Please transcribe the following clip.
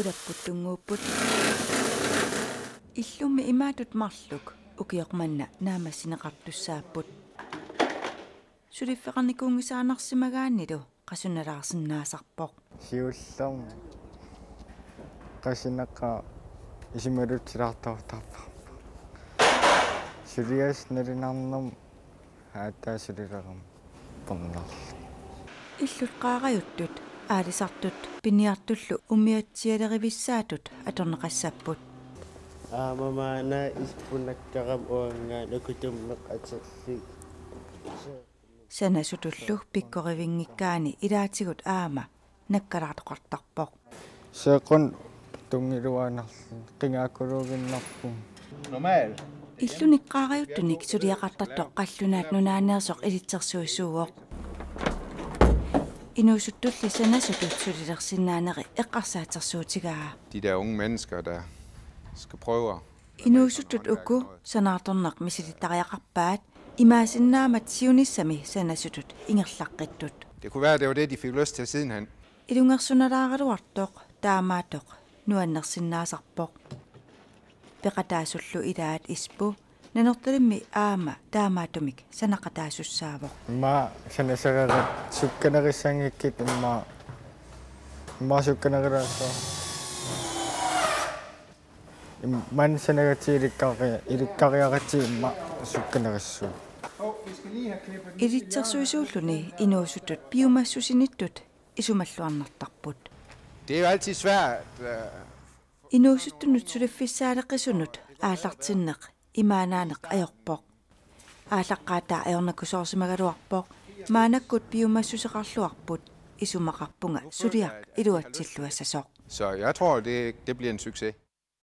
Udapputunguupput. Illumi imaatut marluk ukioqmanna naamassineqartussaapput. Suliffeqarnikuungisaanarsimagaannilu qasunalaarsinnaasarpoq. Siullam qasinaqa isimalutilartortarpa. Sulias nalinarnum haataasulileram pornarlu. Illut qaaqajuttut aalisartut piniartullu ummiatsialerivissaatut atorneqassapput. Mamana ispunakkaram uanga lakutummeq aterli. Sanasutullu pikkorivinngikkaani ilaatigut aama nakkalaartoqartarpoq. Seqon tungiluaanarlu qingaakuluuginnarpum. Normal. Illuniqqaaqajuttunik suliaqartartoq qallunaat nunaaneersoq ilitsersuissuugoq. Inuusuttulli sanasutut sulilersinnaaneri eqqarsaatersuutigaa. De der unge mennesker, der skal prøve. Inuusuttut ukku sanaartornaq misilittariaqarpaat imaasinaamat siunissami sanasutut ingerlaqqittut. Det kunne være, det var det, de fik lyst til sidenhen. Ilungersunalaaraluartoq taamaatoq nuannersinnaasarpoq. Peqataasullu ilaat ispu nanortalimmi aama taamaatumik sanaqataasussaaavoq. Ma sanasagarat sukkanerissangikkit imma sukkaneriraassa. Man sanagati ilikkariaqati imma sukkanerissu. Ilitsersuisuulluni inuusuttut biomassusinittut isumalluarnartarput. Det er jo altid svært. Inuusuttunut suliffissaaleqqisunut aallartinneq imaanaaneq ajorpoq. Aallaqqaataa ajornakusoorsimagaluarpoq maanakkut biomassuseqarluarput isumaqarpunga suliaq iluatsilluassasoq. Så jeg tror, det bliver en succes.